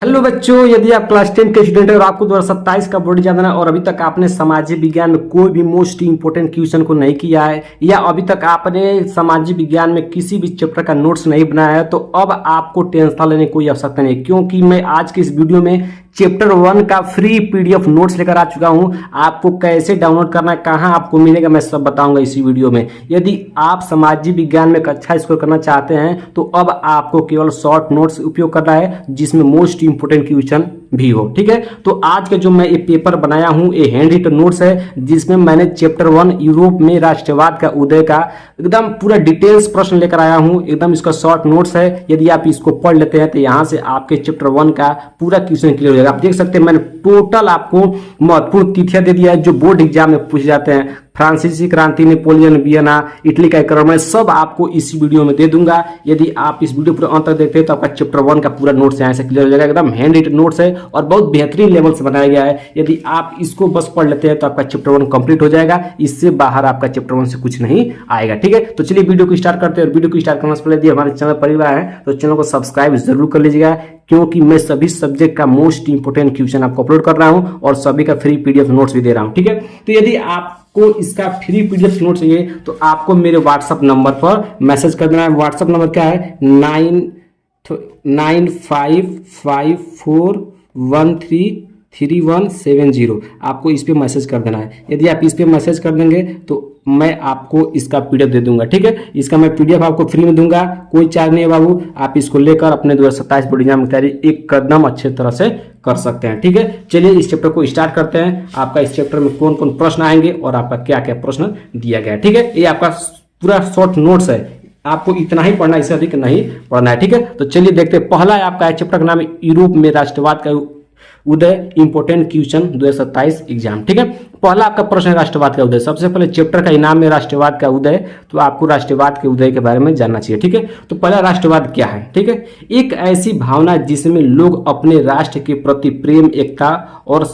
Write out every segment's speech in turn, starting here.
Hello बच्चों, यदि आप क्लास 10 के स्टूडेंट हैं और आपको 2027 का बोर्ड एग्जाम देना है और अभी तक आपने सामाजिक विज्ञान में कोई भी मोस्ट इंपोर्टेंट क्वेश्चन को नहीं किया है या अभी तक आपने सामाजिक विज्ञान में किसी भी चैप्टर का नोट्स नहीं बनाया है, तो अब आपको टेंशन लेने की कोई आवश्यकता नहीं, क्योंकि मैं आज की इस वीडियो में चैप्टर 1 का फ्री पीडीएफ नोट्स लेकर आ चुका हूं। आपको कैसे डाउनलोड करना है, कहां आपको मिलेगा, मैं सब बताऊंगा इसी वीडियो में। यदि आप सामाजिक विज्ञान में एक अच्छा स्कोर करना चाहते हैं तो अब आपको केवल शॉर्ट नोट्स उपयोग करना है जिसमें मोस्ट इंपोर्टेंट क्वेश्चन भी हो। ठीक है, तो आज के जो मैं ये पेपर बनाया हूं ये हैंड रिटन नोट्स है, जिसमें मैंने चैप्टर 1 यूरोप में राष्ट्रवाद का उदय का एकदम पूरा डिटेल्स प्रश्न लेकर आया हूं। एकदम इसका शॉर्ट नोट्स है, यदि आप इसको पढ़ लेते हैं तो यहां से आपके चैप्टर 1 का पूरा क्वेश्चन क्लियर हो जाएगा। आप देख सकते हैं मैंने टोटल आपको महत्वपूर्ण तिथियां दे दिया है जो बोर्ड एग्जाम में पूछे जाते हैं। फ्रांसीसी क्रांति, नेपोलियन, वियना, इटली का आक्रमण, सब आपको इस वीडियो में दे दूंगा। यदि आप इस वीडियो पूरे अंत तक देखते हैं तो आपका चैप्टर 1 का पूरा नोट्स यहाँ से क्लियर हो जाएगा। एकदम हैंड रिटन नोट्स है और बहुत बेहतरीन लेवल से बनाया गया है। यदि आप इसको बस पढ़ लेते हैं तो आपका चैप्टर 1 कंप्लीट हो जाएगा। इससे बाहर आपका चैप्टर 1 से कुछ नहीं आएगा। ठीक है, तो चलिए वीडियो को स्टार्ट करते हैं। और वीडियो को स्टार्ट करने से पहले यदि हमारे चैनल पर आए हैं तो चैनल को सब्सक्राइब जरूर कर लीजिएगा, क्योंकि मैं सभी सब्जेक्ट का मोस्ट इंपोर्टेंट क्वेश्चन आपको अपलोड कर रहा हूं और सभी का फ्री पीडीएफ नोट्स भी दे रहा हूं। ठीक है, तो यदि आपको इसका फ्री पीडीएफ नोट चाहिए तो आपको मेरे व्हाट्सएप नंबर पर मैसेज कर देना है। व्हाट्सएप नंबर क्या है? 9554133170। आपको इस पे मैसेज कर देना है। यदि आप इस पे मैसेज कर देंगे तो मैं आपको इसका पीडीएफ दे दूंगा। ठीक है, इसका मैं पीडीएफ आपको फ्री में दूंगा, कोई चार्ज नहीं है बाबू। आप इसको लेकर अपने 2027 बोर्ड एग्जाम की तैयारी एक कदम अच्छे तरह से कर सकते हैं। ठीक है, चलिए इस चैप्टर को स्टार्ट करते हैं। आपका इस चैप्टर में कौन कौन प्रश्न आएंगे और आपका क्या क्या प्रश्न दिया गया है। ठीक है, ये आपका पूरा शॉर्ट नोट्स है, आपको इतना ही पढ़ना, इससे अधिक नहीं पढ़ना है। ठीक है, तो चलिए देखते हैं। पहला है आपका चैप्टर का नाम है यूरोप में राष्ट्रवाद का उदय, इंपोर्टेंट क्वेश्चन 2027 एग्जाम। ठीक है, पहला आपका प्रश्न है राष्ट्रवाद का उदय। सबसे पहले चैप्टर का इनाम है राष्ट्रवाद का उदय, तो आपको राष्ट्रवाद के उदय के बारे में जानना चाहिए। ठीक है, तो पहला राष्ट्रवाद क्या है? ठीक है, एक ऐसी भावना जिसमें लोग अपने राष्ट्र के प्रति प्रेम, एकता और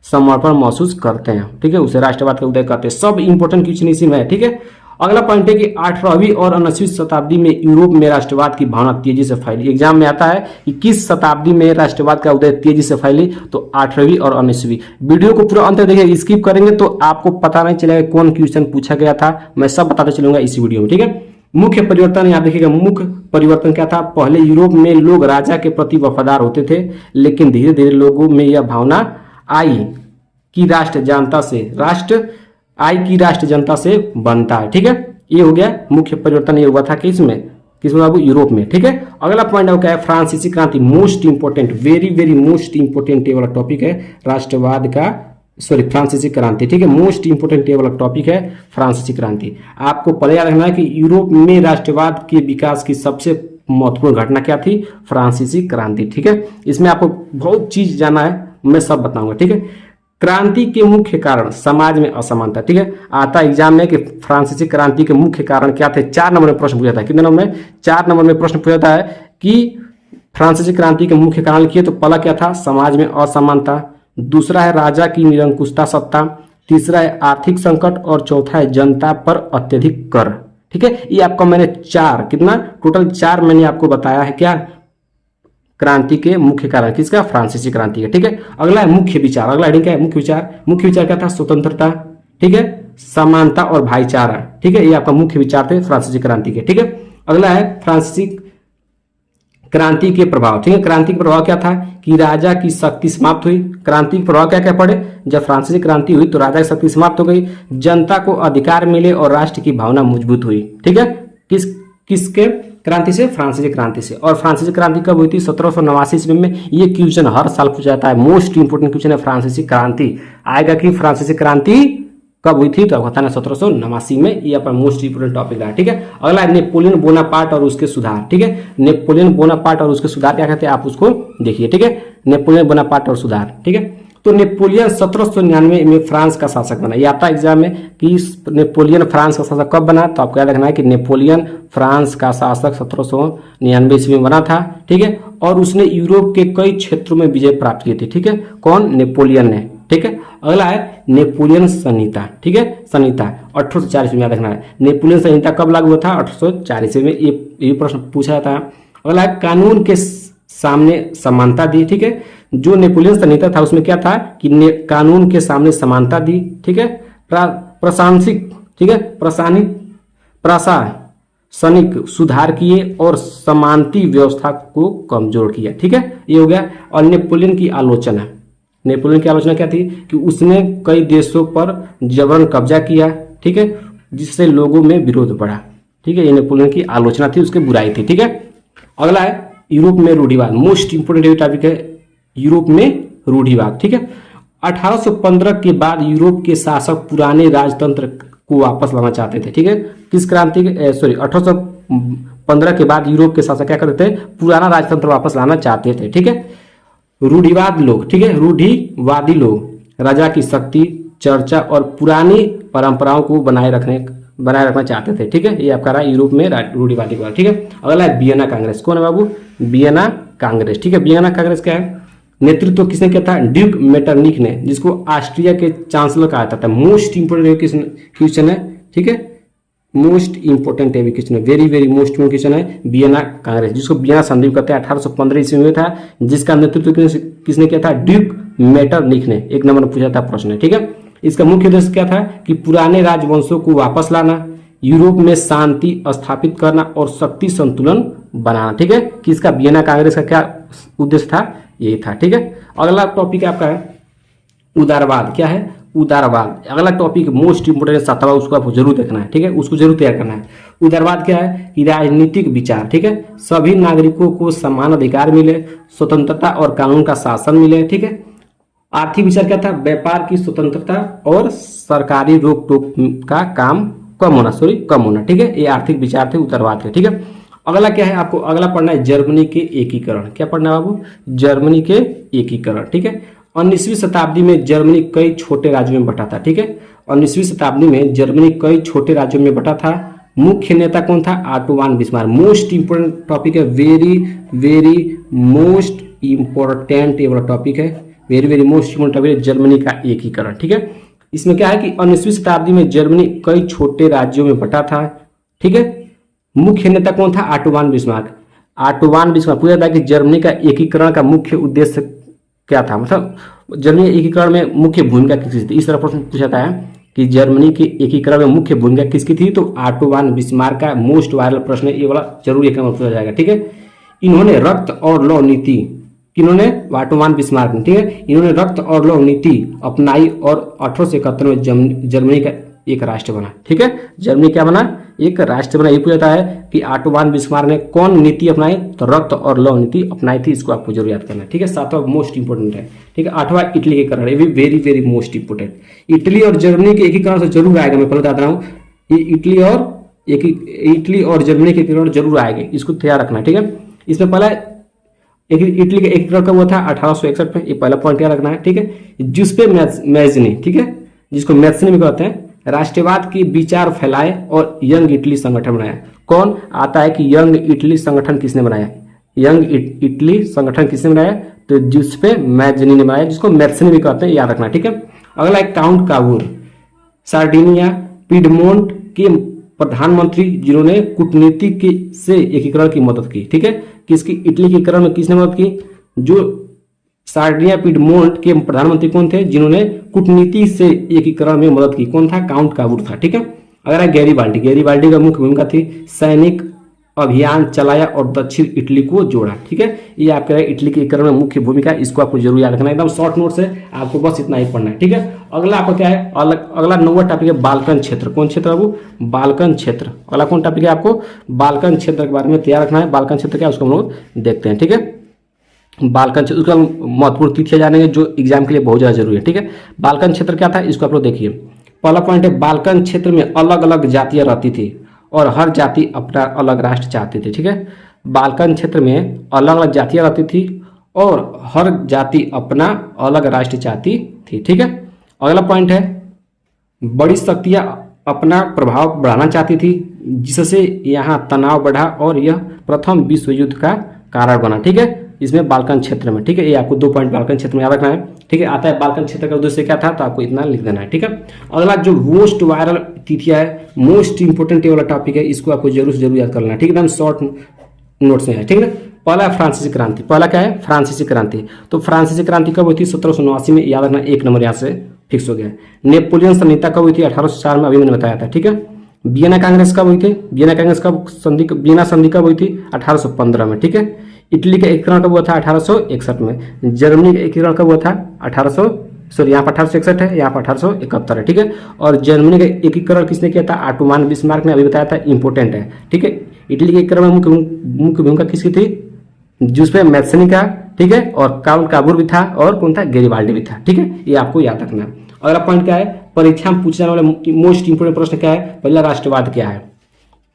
समर्पण महसूस करते हैं। ठीक है, उसे राष्ट्रवाद का उदय कहते हैं। सब इंपोर्टेंट क्वेश्चन इसी में है। ठीक है, अगला पॉइंट है कि 18वीं और 19वीं शताब्दी में यूरोप में राष्ट्रवाद की भावना तेजी से फैली। एग्जाम में आता है कि किस शताब्दी में राष्ट्रवाद का उदय तेजी से फैली, तो 8वीं और 19वीं। वीडियो को पूरा अंत तक देखिए, स्किप करेंगे तो आपको पता नहीं चलेगा कौन क्वेश्चन पूछा गया था। मैं सब बताते चलूंगा इसी वीडियो में। ठीक है, मुख्य परिवर्तन यहाँ देखिएगा। मुख्य परिवर्तन क्या था? पहले यूरोप में लोग राजा के प्रति वफादार होते थे, लेकिन धीरे धीरे लोगों में यह भावना आई कि राष्ट्र जनता से बनता है। ठीक है, ये हो गया मुख्य परिवर्तन। ये हुआ था किसमें बाबू? यूरोप में। ठीक है, अगला पॉइंट क्या है? फ्रांसीसी क्रांति, most important, very very most important ये वाला टॉपिक है राष्ट्रवाद का, फ्रांसीसी क्रांति। ठीक है, मोस्ट इंपोर्टेंट ये वाला टॉपिक है फ्रांसीसी क्रांति। आपको पहले याद रखना है कि यूरोप में राष्ट्रवाद के विकास की सबसे महत्वपूर्ण घटना क्या थी? फ्रांसीसी क्रांति। ठीक है, इसमें आपको बहुत चीज जानना है, मैं सब बताऊंगा। ठीक है, क्रांति के मुख्य कारण, समाज में असमानता। ठीक है, आता एग्जाम में कि फ्रांसीसी क्रांति के मुख्य कारण क्या थे? 4 नंबर में प्रश्न पूछा था। कितने नंबर में? 4 नंबर में प्रश्न पूछा है कि फ्रांसीसी क्रांति के मुख्य कारण लिखिए। तो पहला क्या था? समाज में असमानता। दूसरा है राजा की निरंकुशता सत्ता। तीसरा है आर्थिक संकट और चौथा है जनता पर अत्यधिक कर। ठीक है, ये आपको मैंने 4 टोटल 4 मैंने आपको बताया है क्या क्रांति के मुख्य कारण। किसका? फ्रांसीसी क्रांति का। ठीक है, अगला है मुख्य विचार। अगला हेडिंग क्या है? मुख्य विचार। मुख्य विचार क्या था? स्वतंत्रता, ठीक है, समानता और भाईचारा। ठीक है, ये आपका मुख्य विचार थे फ्रांसीसी क्रांति के। ठीक है, अगला है फ्रांसीसी क्रांति के प्रभाव। ठीक है, क्रांति के प्रभाव क्या था? कि राजा की शक्ति समाप्त हुई। क्रांति के प्रभाव क्या क्या पड़े? जब फ्रांसीसी क्रांति हुई तो राजा की शक्ति समाप्त हो गई, जनता को अधिकार मिले और राष्ट्र की भावना मजबूत हुई। ठीक है, किसके क्रांति से? फ्रांसीसी क्रांति से। और फ्रांसीसी क्रांति कब हुई थी? 1789 ईस्वी में। ये क्वेश्चन हर साल पूछा जाता है, मोस्ट इंपोर्टेंट क्वेश्चन है। फ्रांसीसी क्रांति आएगा कि फ्रांसीसी क्रांति कब हुई थी? तो बताना 1789 में। ये अपना मोस्ट इंपोर्टेंट टॉपिक है। ठीक है, अगला है नेपोलियन बोनापार्ट और उसके सुधार। ठीक है, नेपोलियन बोनापार्ट और उसके सुधार क्या कहते हैं आप उसको देखिए। ठीक है, नेपोलियन बोनापार्ट और सुधार। ठीक है, तो नेपोलियन 1799 में फ्रांस का शासक बना। ये आता एग्जाम में कि नेपोलियन फ्रांस का शासक कब बना? तो आपको याद रखना है कि नेपोलियन फ्रांस का शासक 1799 ईस्वी में बना था। ठीक है, और उसने यूरोप के कई क्षेत्रों में विजय प्राप्त की थी। ठीक है, कौन? नेपोलियन ने। ठीक है, अगला है नेपोलियन संहिता। ठीक है, संहिता 1840 में याद रखना है। नेपोलियन संहिता कब लागू हुआ था? 1840 में। ये प्रश्न पूछा जाता है। अगला है कानून के सामने समानता दी, ठीक है। जो नेपोलियन संहिता था उसमें क्या था कि कानून के सामने समानता दी, ठीक है। प्रशासनिक, ठीक है, प्रशासनिक सुधार किए और समानती व्यवस्था को कमजोर किया, ठीक है, ये हो गया। और नेपोलियन की आलोचना, नेपोलियन की आलोचना क्या थी कि उसने कई देशों पर जबरन कब्जा किया, ठीक है, जिससे लोगों में विरोध बढ़ा, ठीक है। ये नेपोलियन की आलोचना थी, उसकी बुराई थी, ठीक है। अगला है यूरोप में रूढ़िवाद, मोस्ट इंपोर्टेंट टॉपिक है यूरोप में रूढ़िवाद, ठीक है। 1815 के बाद यूरोप के शासक पुराने राजतंत्र को वापस लाना चाहते थे, ठीक है। किस क्रांति के 1815 के बाद यूरोप के शासक क्या करते थे, पुराना राजतंत्र वापस लाना चाहते थे, ठीक है। रूढ़िवाद लोग, ठीक है, रूढ़िवादी लोग राजा की शक्ति, चर्चा और पुरानी परंपराओं को बनाए रखना चाहते थे, ठीक है। ये आपका रहा यूरोप में रूढ़िवादी का, ठीक है। अगला है वियना कांग्रेस, कौन है बाबू, वियना कांग्रेस, ठीक है। वियना कांग्रेस क्या है, नेतृत्व किसने किया था, ड्यूक मेटरनिक ने, जिसको ऑस्ट्रिया के चांसलर कहा जाता था। मोस्ट इंपोर्टेंट क्वेश्चन है, ठीक है, मोस्ट इंपोर्टेंट है क्वेश्चन है, very very most important question है वियना कांग्रेस, जिसको वियना संधि कहते हैं। 1815 ईस्वी में था, जिसका नेतृत्व किसने किया था, ड्यूक मेटरनिक ने। एक नंबर में पूछा था प्रश्न, ठीक है। इसका मुख्य उद्देश्य क्या था कि पुराने राजवंशों को वापस लाना, यूरोप में शांति स्थापित करना और शक्ति संतुलन बनाना, ठीक है। कि इसका वियना कांग्रेस का क्या उद्देश्य था, यही था, ठीक है। अगला टॉपिक आपका है उदारवाद, क्या है, उदारवाद। अगला टॉपिक मोस्ट इंपोर्टेंट 7वां, उसको आपको जरूर देखना है, ठीक है, उसको जरूर तैयार करना है। उदारवाद क्या है कि राजनीतिक विचार, ठीक है, सभी नागरिकों को समान अधिकार मिले, स्वतंत्रता और कानून का शासन मिले, ठीक है। आर्थिक विचार क्या था, व्यापार की स्वतंत्रता और सरकारी रोक टोक का काम कम होना, ठीक है। ये आर्थिक विचार थे, उदारवाद थे, ठीक है। अगला क्या है, आपको अगला पढ़ना है जर्मनी के एकीकरण। क्या पढ़ना है बाबू, जर्मनी के एकीकरण, ठीक है। 19वीं शताब्दी में जर्मनी कई छोटे राज्यों में बटा था, ठीक है। 19वीं शताब्दी में जर्मनी कई छोटे राज्यों में बटा था। मुख्य नेता कौन था, ऑटो वान बिस्मार्क। मोस्ट इंपोर्टेंट टॉपिक है, वेरी वेरी मोस्ट इंपोर्टेंट ये वाला टॉपिक है, very very most important topic है जर्मनी का एकीकरण, ठीक है। इसमें क्या है कि 19वीं शताब्दी में जर्मनी कई छोटे राज्यों में बटा था, ठीक है। मुख्य नेता कौन था, ऑटो वान बिस्मार्क। ऑटो वान बिस्मार्क पूछा था कि जर्मनी का एकीकरण का मुख्य उद्देश्य क्या था, मतलब जर्मनी एकीकरण में मुख्य भूमिका किसकी थी। इस तरह प्रश्न पूछा था कि जर्मनी के एकीकरण में मुख्य भूमिका किसकी थी, तो ऑटो वान बिस्मार्क का मोस्ट वायरल प्रश्न है, ये वाला जरूर एक नंबर पूछा जाएगा, ठीक है। इन्होंने रक्त और लौ नीति, किन्होंने, ऑटो वान बिस्मार्क ने, ठीक है, इन्होंने रक्त और लौ नीति अपनाई और 1871 में जर्मनी का एक राष्ट्र बना, ठीक है। जर्मनी क्या बना, एक राष्ट्र बना। ये पूछता है कि ऑटो वान बिस्मार्क ने कौन नीति अपनाई, तो रक्त और लौ नीति अपनाई थी, इसको आपको जरूर याद करना है, ठीक है। 7वां मोस्ट इंपोर्टेंट है, ठीक है। 8वां इटली के एकीकरण, ये भी very very most important. Italy और जर्मनी के एकीकरण से जरूर आएगा, मैं पहले बता रहा हूँ, इटली और जर्मनी के एकीकरण जरूर आएंगे, इसको तैयार रखना, ठीक है। इसमें पहला इटली का एकीकरण कब हुआ था, 1861 में, ये पहला पॉइंट याद रखना है, ठीक है। जिसपे मैजनी, ठीक है, जिसको मैजनी भी कहते हैं, राष्ट्रवाद की विचार फैलाए और यंग इटली संगठन बनाया। कौन आता है कि यंग इटली संगठन किसने बनाया, यंग इटली संगठन किसने बनाया, तो जिसपे मैजनी ने बनाया, जिसको मैथ्सनी भी कहते हैं, याद रखना, ठीक है। अगला है काउंट कावूर, सार्डिनिया पिडमोंट के प्रधानमंत्री, जिन्होंने कूटनीति से एकीकरण की मदद की, ठीक है। किसकी, इटली के एकीकरण में किसने मदद की, जो सार्डिनिया पिडमोंट के प्रधानमंत्री कौन थे, जिन्होंने कूटनीति से एकीकरण में मदद की, कौन था, काउंट कावूर था, ठीक है। अगर है गैरीबाल्डी का मुख्य भूमिका थी, सैनिक अभियान चलाया और दक्षिण इटली को जोड़ा, ठीक है। ये आपका इटली के एकीकरण में मुख्य भूमिका, इसको आपको जरूर याद रखना है, एकदम शॉर्ट नोट है, आपको बस इतना ही पढ़ना है, ठीक है। अगला आपको क्या है, अगला 9वां टॉपिक है बाल्कन क्षेत्र। कौन क्षेत्र बाबू, बाल्कन क्षेत्र। अगला कौन टॉपिक है, आपको बाल्कन क्षेत्र के बारे में तैयार रखना है। बाल्कन क्षेत्र क्या है, उसको हम लोग देखते हैं, ठीक है। बाल्कन क्षेत्र, उसका महत्वपूर्ण तिथियां जानेंगे जो एग्जाम के लिए बहुत ज्यादा जरूरी है, ठीक है। बाल्कन क्षेत्र क्या था, इसको आप लोग देखिए। पहला पॉइंट है, बाल्कन क्षेत्र में अलग अलग जातियां रहती थी और हर जाति अपना अलग राष्ट्र चाहती थी, ठीक है। बाल्कन क्षेत्र में अलग अलग जातियां रहती थी और हर जाति अपना अलग राष्ट्र चाहती थी, ठीक है। अगला पॉइंट है, बड़ी शक्तियां अपना प्रभाव बढ़ाना चाहती थी, जिससे यहाँ तनाव बढ़ा और यह प्रथम विश्व युद्ध का कारण बना, ठीक है। इसमें बाल्कन क्षेत्र में, ठीक है, ये आपको 2 पॉइंट बाल्कन क्षेत्र में याद रखना है, ठीक है। आता है बाल्कन क्षेत्र का उद्देश्य क्या था, तो आपको इतना लिख देना है, ठीक है। अगला जो मोस्ट वायरल तिथियां है, मोस्ट इंपोर्टेंट वाला टॉपिक है, इसको आपको जरूर से जरूर याद करना है, ठीक है, एकदम शॉर्ट नोट्स में है, ठीक है। पहला है फ्रांसीसी क्रांति। पहला क्या है? फ्रांसीसी क्रांति। तो फ्रांसीसी क्रांति कब हुई थी? 1789 में। याद रखना, 1 नंबर यहाँ से फिक्स हो गया। नेपोलियन संहिता कब हुई थी? 1804 में, अभी मैंने बताया था, ठीक है। वियना कांग्रेस कब हुई थी? वियना कांग्रेस कब संधि, वियना संधि कब हुई थी? 1815 में, ठीक है। इटली का एकीकरण कब हुआ था? 1861 में। जर्मनी का एकीकरण कब हुआ था? 1861 है, यहाँ पर 1871 है, ठीक है। और जर्मनी का एकीकरण किसने किया था? ऑटोमान बिस्मार्क ने, अभी बताया था, इंपोर्टेंट है, ठीक है। इटली के एकीकरण में मुख्य भूमिका किसकी थी? जिसपे मैथ्सनी का, ठीक है, और काउंट काबूर भी था, और कौन था? गेरिबाल्डी भी था, ठीक है। ये आपको याद रखना है। अगला पॉइंट क्या है? परीक्षा में पूछे जाने वाले मोस्ट इंपोर्टेंट प्रश्न क्या है? पहला राष्ट्रवाद क्या है?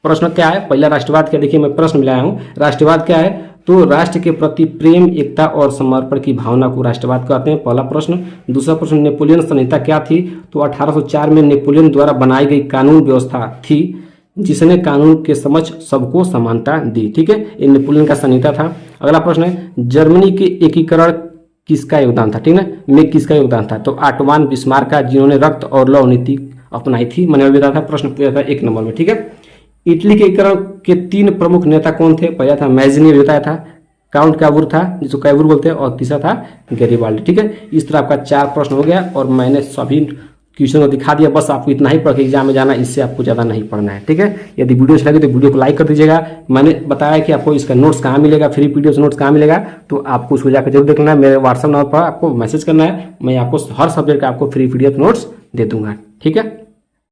प्रश्न क्या है? पहला राष्ट्रवाद क्या? देखिए मैं प्रश्न मिलाया हूं। राष्ट्रवाद क्या है? तो राष्ट्र के प्रति प्रेम, एकता और समर्पण की भावना को राष्ट्रवाद कहते हैं, पहला प्रश्न। दूसरा प्रश्न, नेपोलियन संहिता क्या थी? तो 1804 में नेपोलियन द्वारा बनाई गई कानून व्यवस्था थी जिसने कानून के समक्ष सबको समानता दी, ठीक है। ये नेपोलियन का संहिता था। अगला प्रश्न है, जर्मनी के एकीकरण किसका योगदान था? ठीक है, में किसका योगदान था? तो ऑटोमान बिस्मार्क का, जिन्होंने रक्त और लौ नीति अपनाई थी। मैंने अभी बताया था, प्रश्न पूछा था 1 नंबर में, ठीक है। इटली के एकीकरण के 3 प्रमुख नेता कौन थे? पहला था मैजिनी, बताया था, काउंट काबूर था जिसको कैबूर बोलते हैं, और तीसरा था गैरिबाल्डी, ठीक है। इस तरह आपका 4 प्रश्न हो गया और मैंने सभी क्वेश्चन को दिखा दिया। बस आपको इतना ही पढ़ के एग्जाम में जाना, इससे आपको ज़्यादा नहीं पढ़ना है, ठीक है। यदि वीडियो अच्छा लगे तो वीडियो को लाइक कर दीजिएगा। मैंने बताया कि आपको इसका नोट्स कहाँ मिलेगा, फ्री पीडीएफ नोट्स कहाँ मिलेगा, तो आपको उसको जाकर जरूर देखना है। मेरे व्हाट्सएप नंबर पर आपको मैसेज करना है, मैं आपको हर सब्जेक्ट का आपको फ्री पीडीएफ नोट्स दे दूंगा, ठीक है।